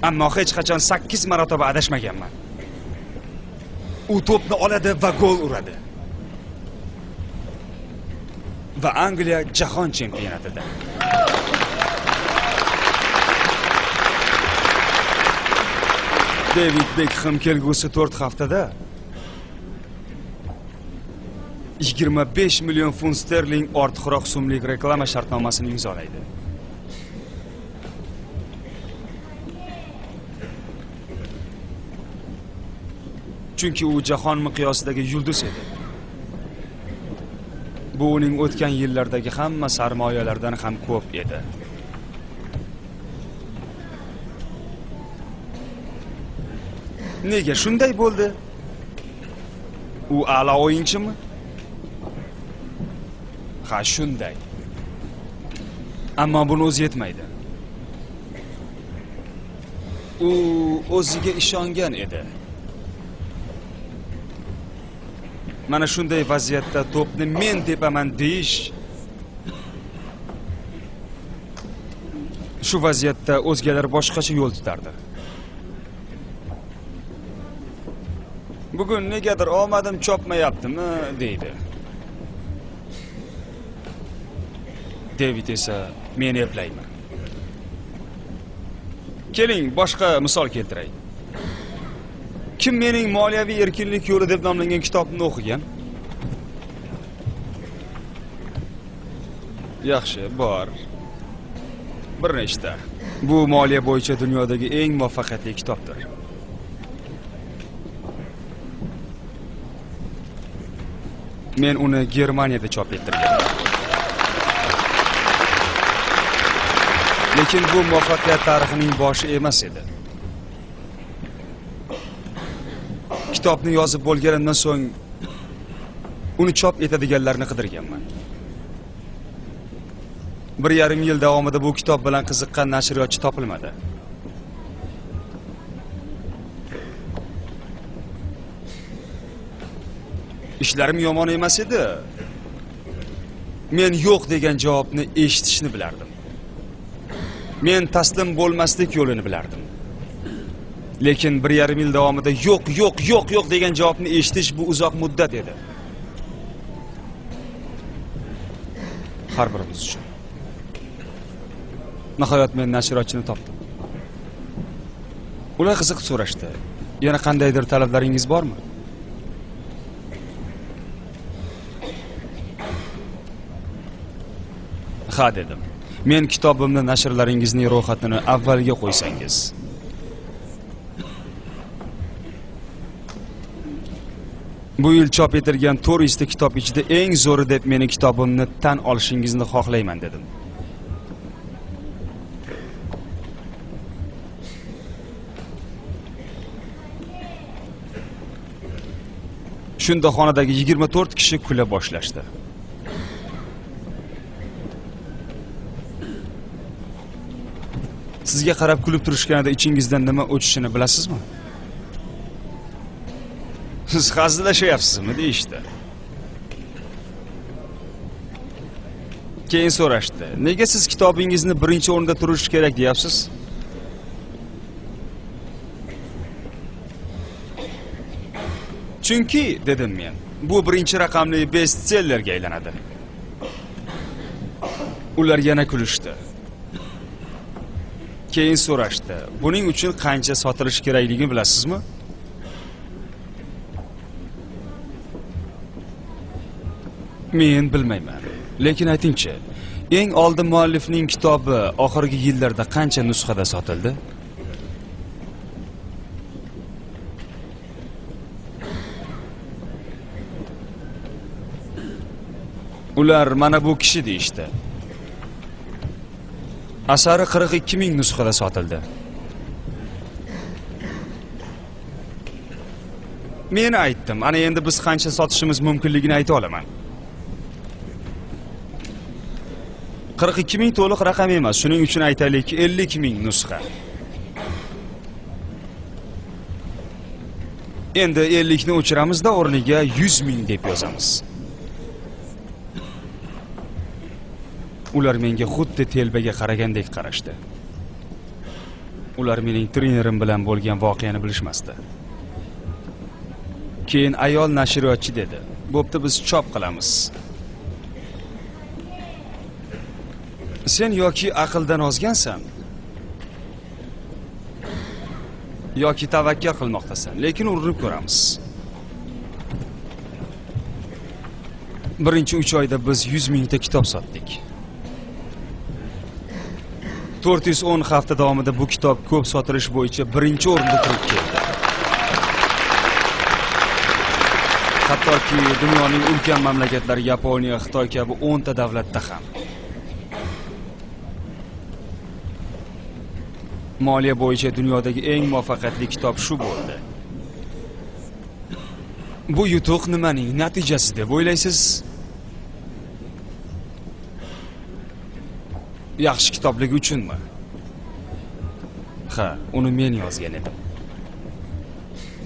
Ammo hech qachon 8 marotaba adashmaganman. U to'pni oladi va gol uradi. Va Angliya jahon chempionatida. David Beckham kelgusi 4 haftada 25 million funt sterling ortiqroq so'mlik reklama shartnomasini imzolaydi. Chunki u jahon miqyosidagi yulduz edi. Bu uning o'tgan yillardagi hamma sarmoyalardan ham ko'p edi. Nega shunday bo'ldi? U a'lo o'yinchimi? Ha, shunday. Ammo buni o'zi yetmaydi. U o'ziga ishongan edi. Mana shunday vaziyatda to'pni men tepaman deyish, shu vaziyatda o'zgalar boshqacha yo'l tutardi. Bugun negadir omadim chopmayaptimi deydi. David esa men eplayman. Keling, boshqa misol keltiray. Kim mening moliyaviy erkinlik yo'li deb nomlangan kitobni o'qigan? Yaxshi, bor. Bir nechta. Bu moliya bo'yicha dunyodagi eng muvaffaqiyatli kitobdir. Men uni Germaniyada chop ettirganman. Lekin bu muvaffaqiyat tarixining boshi emas edi. Kitobni yozib bo'lganimdan so'ng uni chop etadiganlarni qidirganman. 1,5 yil davomida bu kitob bilan qiziqqan nashriyotchi topilmadi. Ishlarim yomon emas edi. Men yo'q degan javobni eshitishni bilardim. Men taslim bo'lmaslik yo'lini bilardim. Lekin 1,5 yil davomida yo'q degan javobni eshitish bu uzoq muddat edi. Har birimiz uchun. Nihoyat men nashriyotchini topdim. Ular qiziqib so'rashdi. Yana qandaydir talablaringiz bormi? Ha dedim. Men kitobimni nashrlaringizning ro'yxatini avvalga qo'ysangiz. Bu yil chop etilgan 400 ta kitob ichida eng zo'ri deb meni kitobimni tan olishingizni xohlayman dedim. Shunda xonadagi 24 kishi kula boshlashdi. Sizga qarab kulib turishganida ichingizdan nima o'tishini bilasizmi? Siz hazillashyapsizmi deyishdi. Keyin so'rashdi. Nega siz kitobingizni birinchi o'rinda turishi kerak deyapsiz? Chunki dedim men, bu birinchi raqamli bestsellerga aylanadi. Ular yana kulishdi. Keyin so'rashdi. Buning uchun qancha sotilish kerakligini bilasizmi? Men bilmayman. Lekin aytingchi, eng oldin muallifning kitobi oxirgi yillarda qancha nusxada sotildi? Ular mana bu kishi deyishdi. Asari 42 ming nusxada sotildi. Men aytdim, ana endi biz qancha sotishimiz mumkinligini ayta olaman. 42 ming to'liq raqam emas, shuning uchun aytaylik 50 ming nusxa. Endi 50 ni o'chiramizda o'rniga 100 ming deb yozamiz. Ular menga xuddi telbaga qaragandek qarashdi. Ular mening trenerim bilan bo'lgan voqeani bilishmasdi. Keyin ayol nashriyotchi dedi. Bo'pti, biz chop qilamiz. Sen yoki aqldan ozgansan, yoki tavakkal qilmoqdasan, lekin urinib ko'ramiz. Birinchi 3 oyda biz 100 mingta kitob sotdik. 410 hafta davomida bu kitob ko'p sotilish bo'yicha birinchi o'rinda turib keldi. Hattoki dunyoning ulkan mamlakatlari Yaponiya, Xitoy kabi 10 ta davlatda ham. Moliya bo'yicha dunyodagi eng muvaffaqiyatli kitob shu bo'ldi. Bu yutuq nimaning natijasi deb o'ylaysiz? Yaxshi kitobligi uchunmi? Ha, uni men yozgan edim.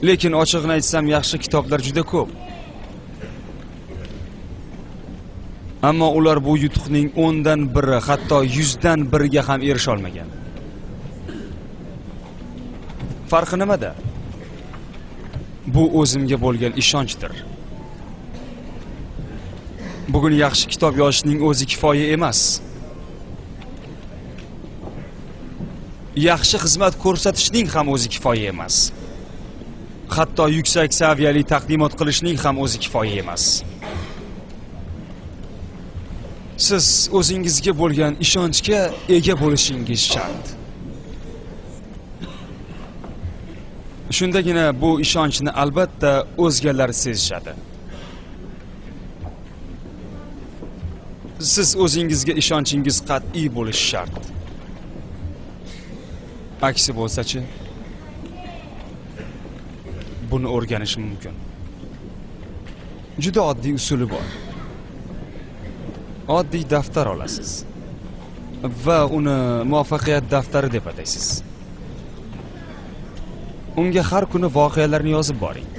Lekin ochiqni aytsam, yaxshi kitoblar juda ko'p. Ammo ular bu yutuqning 10 dan 1, hatto 100 dan 1 ga ham erisha olmagan. Farqi nimada? Bu o'zimga bo'lgan ishonchdir. Bugun yaxshi kitob yozishning o'zi kifoya emas. Yaxshi xizmat ko'rsatishning ham o'zi kifoya emas. Hatto yuksak saviyali taqdimot qilishning ham o'zi kifoya emas. Siz o'zingizga bo'lgan ishonchga ega bo'lishingiz shart. Shundagina bu ishonchni albatta o'zgalar sezishadi. Siz o'zingizga ishonchingiz qat'iy bo'lishi shart. Aksi bo'lsa-chi, buni o'rganish mumkin. Juda oddiy usuli bor. Oddiy daftar olasiz va uni muvaffaqiyat daftari deb ataysiz. Unga har kuni voqealarni yozib boring.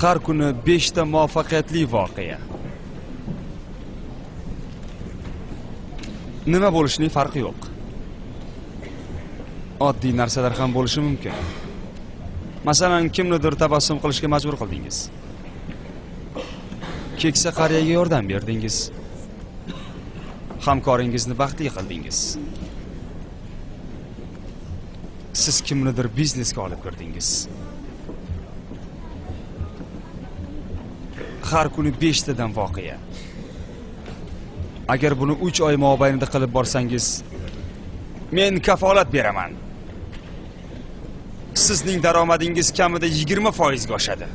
Har kuni 5 ta muvaffaqiyatli voqea. Nima bo'lishining farqi yo'q. Oddiy narsalar ham bo'lishi mumkin. Masalan, kimnidir tabassum qilishga majbur qildingiz. Keksa qariyaga yordam berdingiz. Hamkoringizni baxtli qildingiz. Siz kimnidir biznesga olib kirdingiz. Har kuni 5 tadan voqea. Agar buni 3 oy mobaynida qilib borsangiz, men kafolat beraman. Sizning daromadingiz kamida 20% ga oshadi.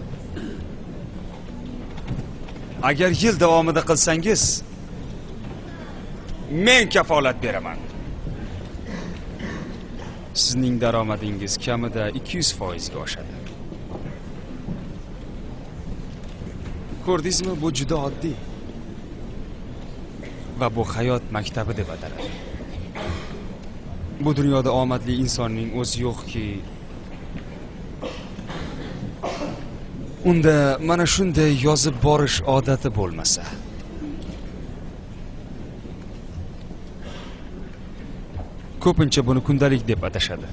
Agar yil davomida qilsangiz, men kafolat beraman. Sizning daromadingiz kamida 200% ga oshadi. Ko'rdingizmi, bu juda oddiy. Va bu hayot maktabi deb ataladi. Bu dunyoda omadli insonning o'zi yo'qki, unda mana shunday yozib borish odati bo'lmasa. Ko'pincha buni kundalik deb atashadi.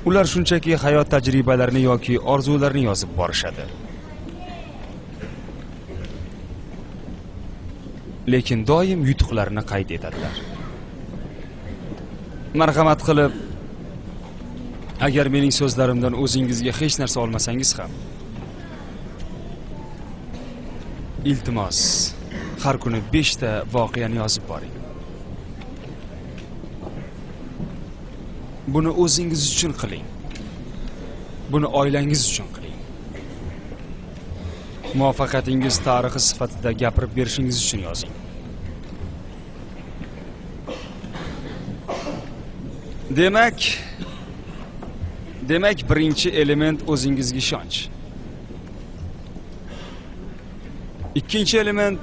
Ular shunchaki hayot tajribalarini yoki orzularini yozib borishadi. Lekin doim yutuqlarini qayd etadilar. Marhamat qilib, agar mening so'zlarimdan o'zingizga hech narsa olmasangiz ham, iltimos, har kuni 5 ta voqeani yozib boring. Buni o'zingiz uchun qiling. Buni oilangiz uchun qiling. Muvaffaqiyatingiz tarixi sifatida gapirib berishingiz uchun yozing. Demak, birinchi element o'zingizga ishonch. Ikkinchi element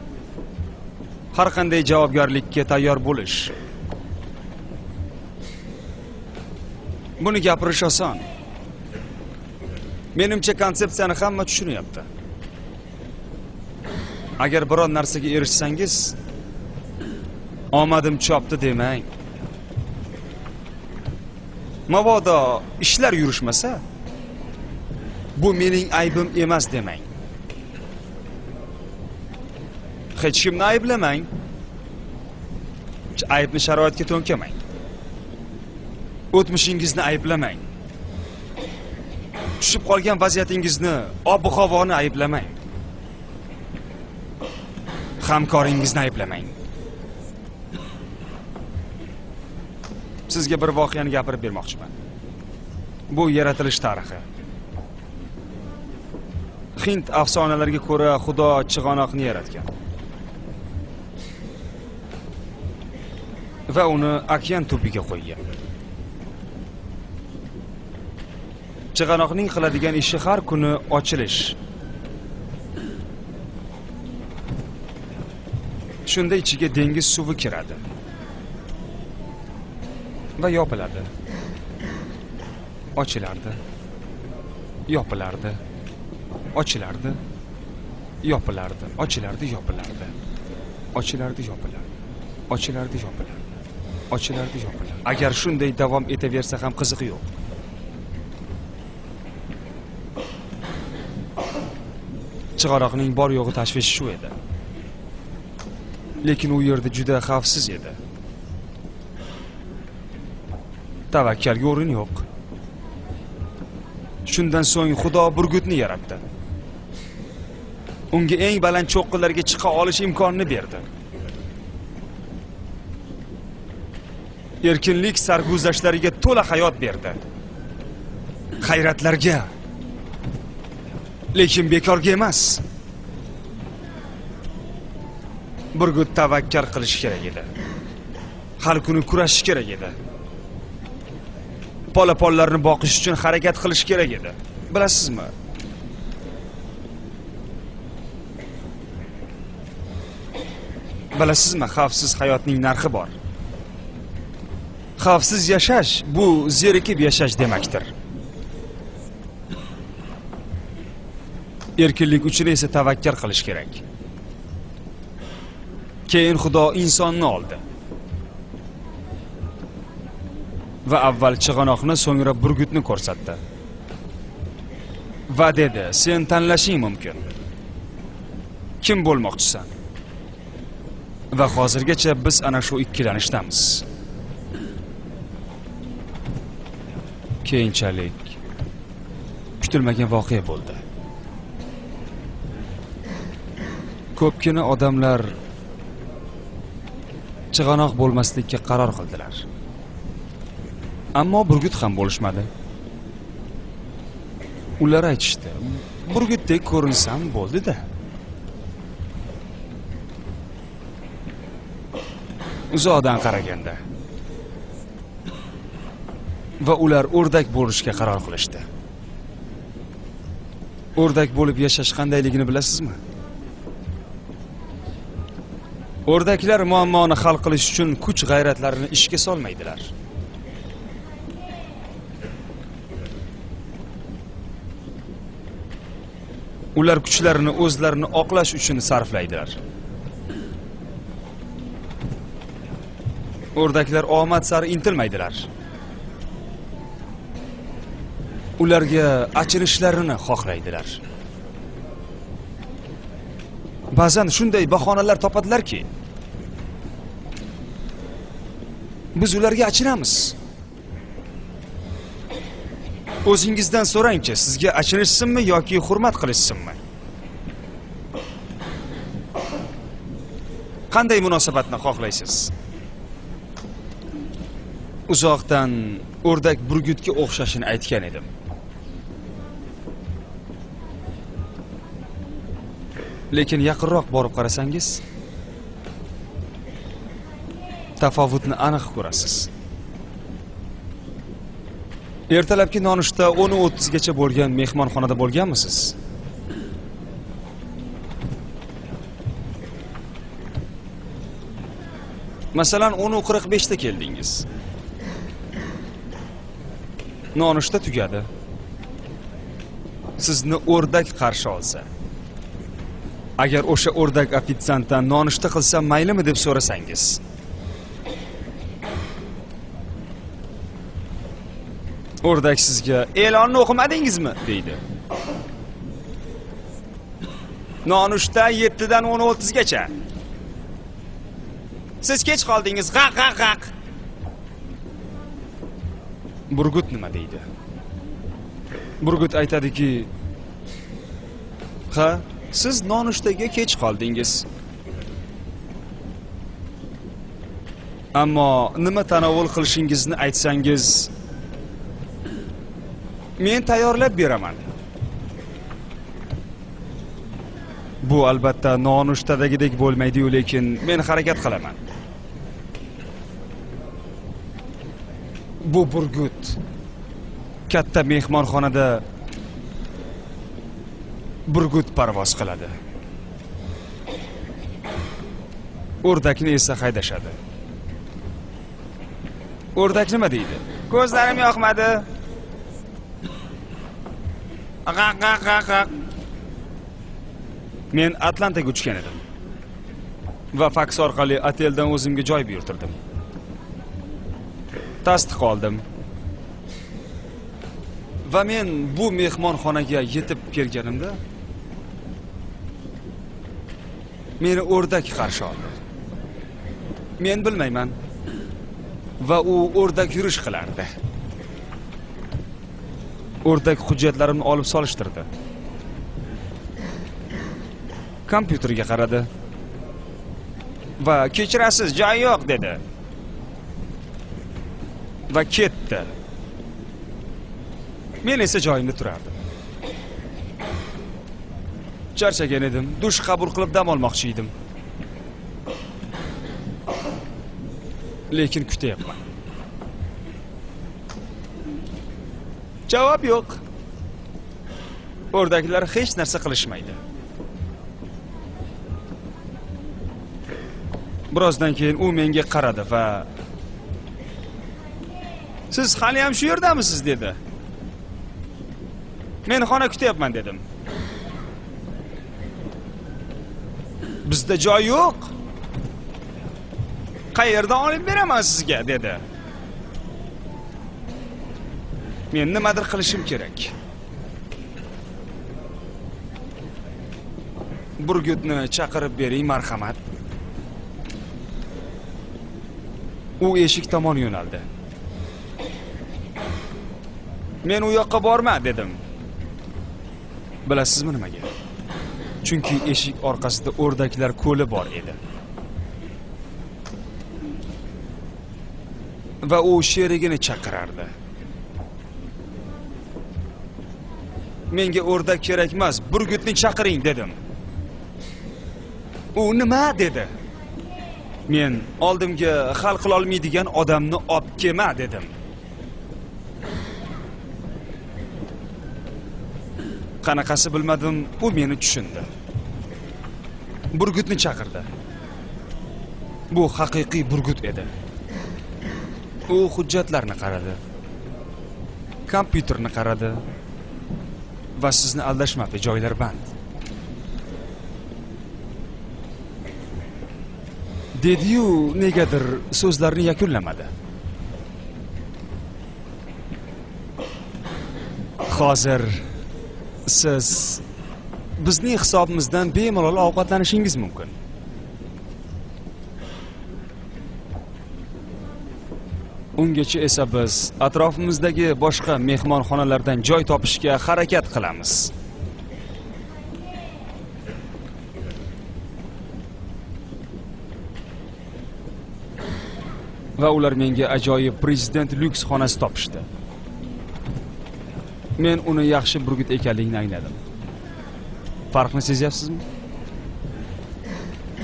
har qanday javobgarlikka tayyor bo'lish. Buni gapirish oson. Menimcha konsepsiyani hamma tushunyapti. Agar biror narsaga erishsangiz, omadim chopdi demang. Mabodo ishlar yurishmasa, bu mening aybim emas demang. Hech kimni ayblamang. Aybni sharoitga to'nkamang. O'tmishingizni ayblamang. Tushib qolgan vaziyatingizni, ob-havoni ayblamang. Hamkoringizni ayblamang. Sizga bir voqeani gapirib bermoqchiman. Bu yaratilish tarixi. Hind afsonalariga ko'ra Xudo chig'anoqni yaratgan. Va uni okean tubiga qo'ygan. Chig'anoqning qiladigan ishi har kuni ochilish. Shunda ichiga dengiz suvi kiradi va yopiladi. Ochilardi. Yopilardi. Ochilardi. Yopilardi. Ochilardi, yopilardi. Ochilardi, yopilardi. Ochilardi, yopilardi. Ochilardi, yopilardi. Agar shunday davom etaversa ham qiziqi yo'q. Chig'anoqning bor yo'g'i tashvishi shu edi. Lekin u yerda juda xavfsiz edi. Tavakkalga o'rin yo'q. Shundan so'ng Xudo burgutni yaratdi. Unga eng baland cho'qqilarga chiqa olish imkonini berdi. Erkinlik sarguzashtlariga to'la hayot berdi. Hayratlarga. Lekin bekorga emas. Burgut tavakkal qilish kerak edi. Har kuni kurashish kerak edi. Polapollarni boqish uchun harakat qilish kerak edi. Bilasizmi? Bilasizmi, xavfsiz hayotning narxi bor. Xavfsiz yashash bu zerikib yashash demakdir. Erkinlik uchun esa tavakkal qilish kerak. Keyin Xudo insonni oldi. Va avval chig'anoqni, so'ngra burgutni ko'rsatdi. Va dedi, sen tanlashing mumkin. Kim bo'lmoqchisan? Va hozirgacha biz ana shu ikkilanishdamiz. Keyinchalik kutilmagan voqea bo'ldi. Ko'pgina odamlar chig'anoq bo'lmaslikka qaror qildilar. Ammo burgut ham bo'lishmadi. Ular aytishdi, burgutdek ko'rinsam bo'ldi-da. Uzoqdan qaraganda. Va ular o'rdak bo'lishga qaror qilishdi. O'rdak bo'lib yashash qandayligini bilasizmi? O'rdaklar muammoni hal qilish uchun kuch-g'ayratlarini ishga solmaydilar. Ular kuchlarini o'zlarini oqlash uchun sarflaydilar. O'rdaklar omad sari intilmaydilar. Ularga achinishlarini xohlaydilar. Ba'zan shunday bahonalar topadilarki, biz ularga achinamiz. O'zingizdan so'rangchi, sizga achinishsinmi yoki hurmat qilishsinmi? Qanday munosabatni xohlaysiz? Uzoqdan o'rdak burgutga o'xshashini aytgan edim. Lekin yaqinroq borib qarasangiz, tafovutni aniq ko'rasiz. Ertalabki nonushta 10:30 gacha bo'lgan mehmonxonada bo'lganmisiz? Masalan, 10:45 da keldingiz. Nonushta tugadi. Sizni o'rdak qarshi olsa, agar o'sha o'rdak ofitsiantdan nonushta qilsam maylimi deb so'rasangiz, O'rdak sizga e'lonni o'qimadingizmi deydi. Nonushta 7 dan 10:30 gacha. Siz kech qoldingiz. G'aq. Burgut nima deydi? Burgut aytadiki, "Ha, siz nonushtaga kech qoldingiz. Ammo nima tanovul qilishingizni aytsangiz, men tayyorlab beraman." Bu albatta nonushtadagidek bo'lmaydi-yu, lekin men harakat qilaman. Bu burgut katta mehmonxonada burgut parvoz qiladi. O'rdakni esa haydashadi. O'rdak nima deydi? Ko'zlarim yoqmadi. G'aq. Men Atlantaga uchgan edim va faks orqali oteldan o'zimga joy buyurtirdim. Tasdiq oldim. Va men bu mehmonxonaga yetib kelganimda meni o'rdak qarshi oldi. Men bilmayman. Va u o'rdak yurish qilardi. O'rdak hujjatlarimni olib solishtirdi. Kompyuterga qaradi va "Kechirasiz, joy yo'q" dedi. Va ketdi. Men esa joyimda turardim. Charchagan edim, dush qabul qilib dam olmoqchi edim. Lekin kutyapman. Javob yo'q. O'rdaklar hech narsa qilishmaydi. Birozdan keyin u menga qaradi va "Siz hali ham shu yerdamisiz?" dedi. "Men xona kutyapman" dedim. "Bizda joy yo'q. Qayerdan olib beraman sizga" dedi. Men nimadir qilishim kerak. Burgutni chaqirib bering, marhamat. U eshik tomon yo'naldi. "Men u yoqqa borma" dedim. Bilasizmi nimaga? Chunki eshik orqasida o'rdaklar ko'li bor edi. Va u sherigini chaqirardi. "Menga o'rdak kerak emas, burgutni chaqiring" dedim. U "Nima?" dedi. Men "Oldimga hal qila olmaydigan odamni olib kelma" dedim. Qanaqasi bilmadim, u meni tushundi. Burgutni chaqirdi. Bu haqiqiy burgut edi. U hujjatlarni qaradi. Kompyuterni qaradi. Va sizni aldashmabdi, joylar band. Dedi-yu, negadir so'zlarni yakunlamadi. Hozir siz bizning hisobimizdan bemalol ovqatlanishingiz mumkin. Ungacha esa biz atrofimizdagi boshqa mehmonxonalardan joy topishga harakat qilamiz. Va ular menga ajoyib prezident lyuks xonasi topishdi. Men uni yaxshi burgut ekanligini angladim. Farqni sezyapsizmi?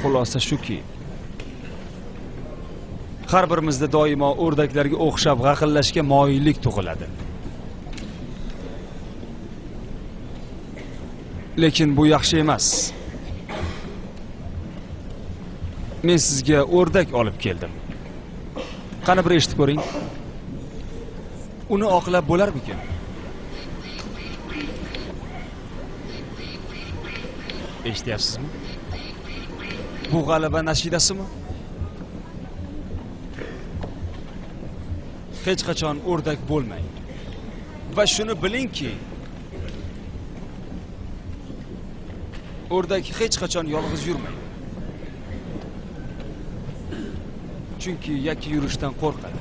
Xulosa shuki, har birimizda doimo o'rdaklarga o'xshab g'aqillashga moyillik tug'iladi. Lekin bu yaxshi emas. Men sizga o'rdak olib keldim. Qani bir eshitib ko'ring. Uni oqlab bo'larmikin? Eshityapsizmi? Bu g'alaba nashidasimi? Hech qachon o'rdak bo'lmang. Va shuni bilingki, o'rdak hech qachon yolg'iz yurmaydi. Chunki yakka yurishdan qo'rqadi.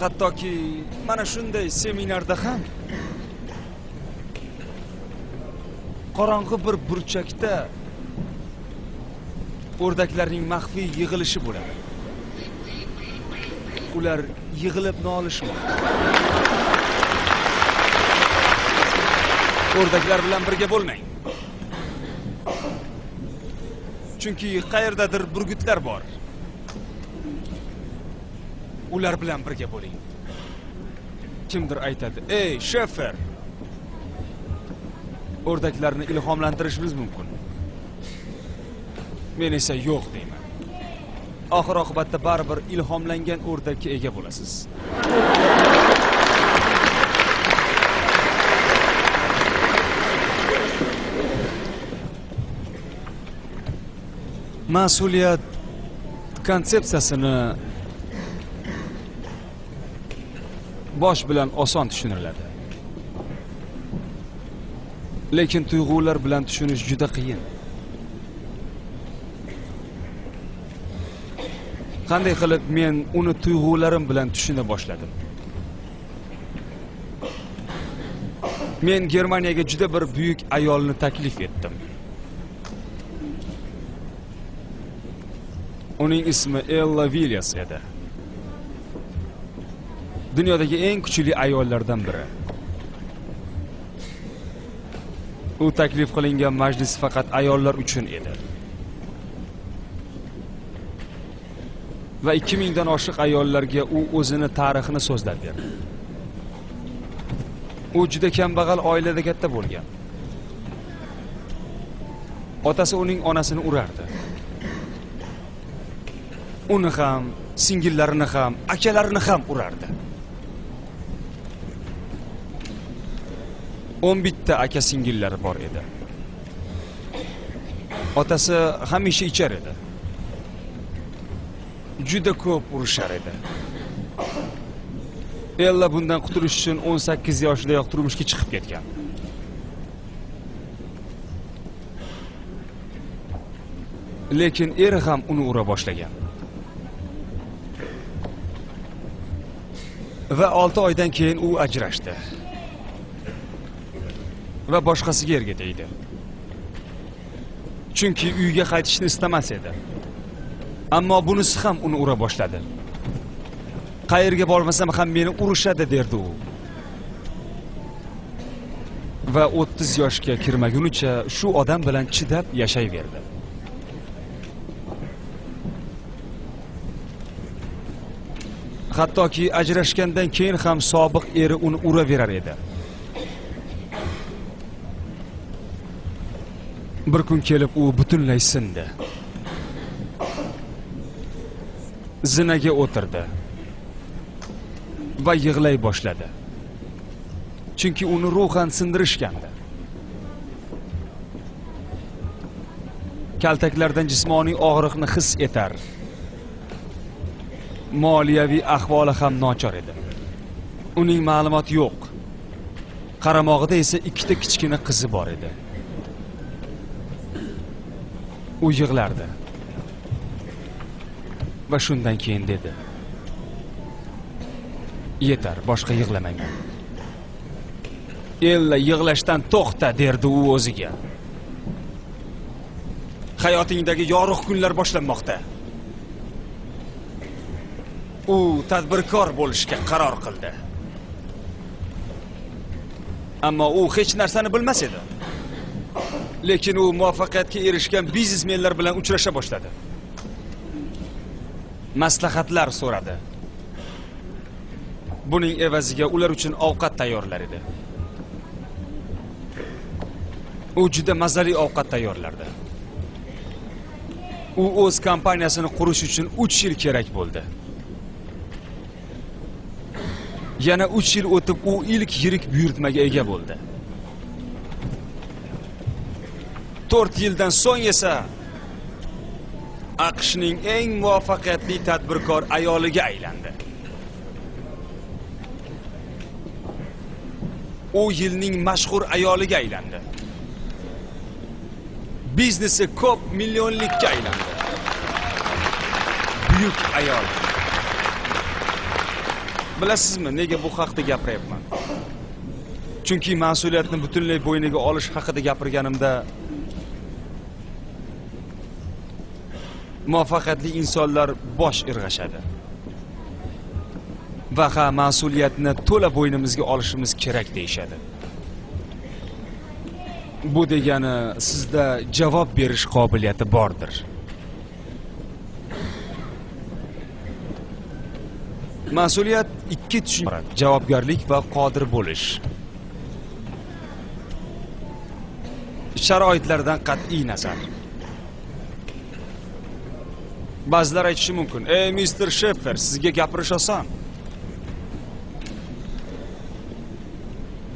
Hattoki mana shunday seminarda ham qorong'i bir burchakda o'rdaklarning maxfiy yig'ilishi bo'ladi. Ular yig'ilib nolishmoqda. O'rdaklar bilan birga bo'lmang. Chunki qayerdadir burgutlar bor. Ular bilan birga bo'ling. Kimdir aytadi: "Ey, shofer, o'rdaklarni ilhomlantirishimiz mumkin." Men esa yo'q deyman. Oxir oqibatda baribir ilhomlangan o'rdakka ega bo'lasiz. Mas'uliyat konsepsiyasini bosh bilan oson tushuniladi. Lekin tuyg'ular bilan tushunish juda qiyin. Qanday qilib men uni tuyg'ularim bilan tushuna boshladim? Men Germaniyaga juda bir buyuk ayolni taklif etdim. Uning ismi Ella Villiers edi. Dunyodagi eng kuchli ayollardan biri. U taklif qilingan majlis faqat ayollar uchun edi. Va 2000 dan oshiq ayollarga u o'zini tarixini so'zlab berdi. U juda kambag'al oilada katta bo'lgan. Otasi uning onasini urardi. Uni ham, singillarini ham, akalarini ham urardi. 11 ta aka singillari bor edi. Otasi hamisha ichar edi. Juda ko'p urushar edi. Ella bundan qutulish uchun 18 yoshidayoq turmushga chiqib ketgan. Lekin eri ham uni ura boshlagan. Va 6 oydan keyin u ajrashdi. Va boshqasiga erga tegdi. Chunki uyga qaytishni istamas edi. Ammo bunisi ham uni ura boshladi. Qayerga bormasam ham meni urishadi derdi u. Va 30 yoshga kirmagunicha shu odam bilan chidab yashayverdi. Hattoki ajrashgandan keyin ham sobiq eri uni uraverar edi. Bir kun kelib u butunlay sindi. Zinaga o'tirdi va yig'lay boshladi. Chunki uni ruhan sindirishgandi. Kaltaklardan jismoniy og'riqni his etar. Moliyaviy ahvoli ham nochor edi. Uning ma'lumoti yo'q. Qaramog'ida esa 2 ta kichkina qizi bor edi. U yig'lardi. Va shundan keyin dedi: "Yetar, boshqa yig'lamayman." Ella, yig'lashdan to'xta, derdi u o'ziga. Hayotingdagi yorug' kunlar boshlanmoqda. U tadbirkor bo'lishga qaror qildi. Ammo u hech narsani bilmas edi. Lekin u muvaffaqiyatga erishgan biznesmenlar bilan uchrasha boshladi. Maslahatlar so'radi. Buning evaziga ular uchun ovqat tayyorlar edi. U juda mazali ovqat tayyorlardi. U o'z kompaniyasini qurish uchun 3 yil kerak bo'ldi. Yana 3 yil o'tib u ilk yirik buyurtmaga ega bo'ldi. 4 yildan so'ng esa AQShning eng muvaffaqiyatli tadbirkor ayoliga aylandi. u yilning mashhur ayoliga aylandi. Biznesi ko'p millionlikka aylandi. Buyuk ayol. Bilasizmi, nega bu haqda gapiryapman? Chunki mas'uliyatni butunlay bo'yniga olish haqida gapirganimda muvaffaqiyatli insonlar bosh irg'ashadi. Va ha, mas'uliyatni to'la bo'ynimizga olishimiz kerak deyshadi. Bu degani sizda javob berish qobiliyati bordir. Mas'uliyat ikki tushuncha bor: javobgarlik va qodir bo'lish. Sharoitlardan qat'iy nazar. Ba'zilar aytishi mumkin: "Ey Mr. Sheffer, sizga gapirish oson.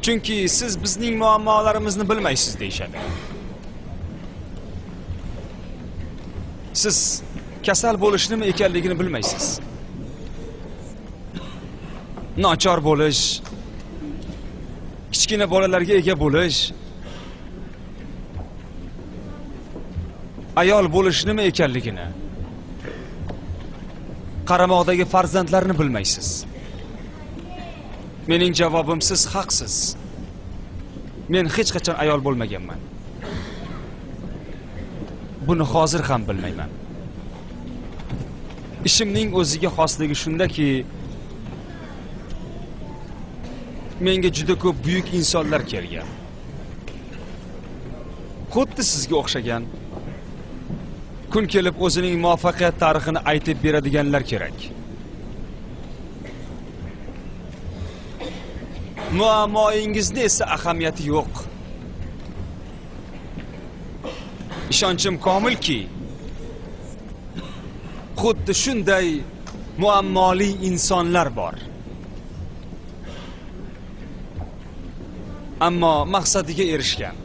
Chunki siz bizning muammolarimizni bilmaysiz" deyshadi. Siz kasal bo'lish nima ekanligini bilmaysiz. Nochor bo'lish, kichkina bolalarga ega bo'lish, ayol bo'lish nima ekanligini, qaramoqdagi farzandlarni bilmaysiz. Mening javobim: siz haqsiz. Men hech qachon ayol bo'lmaganman. Buni hozir ham bilmayman. Ishimning o'ziga xosligi shundaki, menga juda ko'p buyuk insonlar kelgan. Xuddi sizga o'xshagan. Kun kelib o'zining muvaffaqiyat tarixini aytib beradiganlar kerak. Muammoingizni esa ahamiyati yo'q. Ishonchim komilki, xuddi shunday muammoli insonlar bor. Ammo maqsadiga erishgan.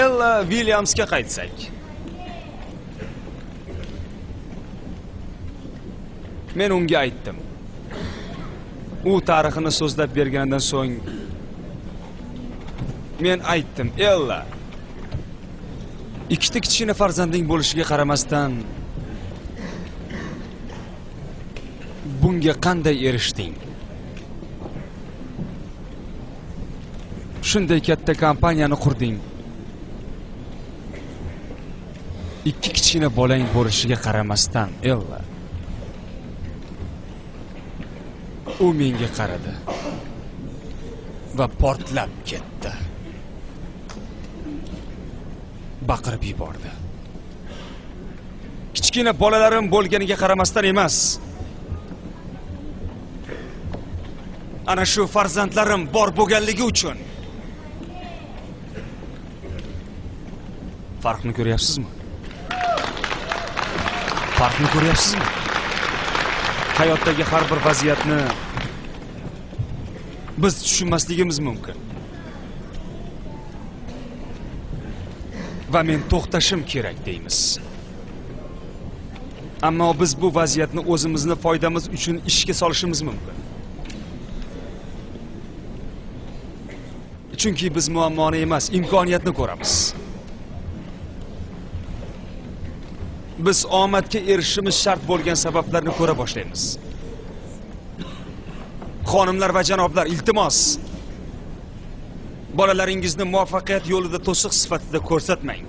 Ella Williamsga qaytsak. Men unga aytdim. U tarixini so'zlab bergandan so'ng men aytdim: "Ella, ikkita kichkina farzanding bo'lishiga qaramasdan bunga qanday erishding? Shunday katta kompaniyani qurding. Ikki kichkina bolang bo'lishiga qaramasdan, Ella." U menga qaradi va portlab ketdi. Baqirib yubordi. Kichkina bolalarim bo'lganiga qaramasdan emas, ana shu farzandlarim bor bo'lganligi uchun. Farqni ko'ryapsizmi? Farqni ko'ryapsizmi? Hayotdagi har bir vaziyatni biz tushunmasligimiz mumkin. Va men to'xtashim kerak deymiz. Ammo biz bu vaziyatni o'zimizni foydamiz uchun ishga solishimiz mumkin. Chunki biz muammoni emas, imkoniyatni ko'ramiz. Biz omadga erishishimiz shart bo'lgan sabablarni ko'ra boshlaymiz. Xonimlar va janoblar, iltimos, bolalaringizni muvaffaqiyat yo'lida to'siq sifatida ko'rsatmang.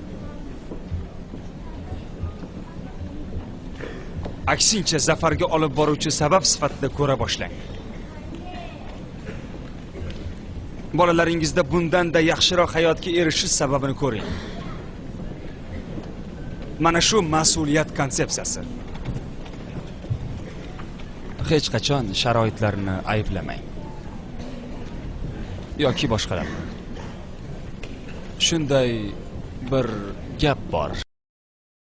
Aksincha, zafarga olib boruvchi sabab sifatida ko'ra boshlang. Bolalaringizda bundan-da yaxshiroq hayotga erishish sababini ko'ring. Mana shu mas'uliyat konsepsiyasi. Hech qachon sharoitlarni ayblamang yoki boshqalarni. Shunday bir gap bor.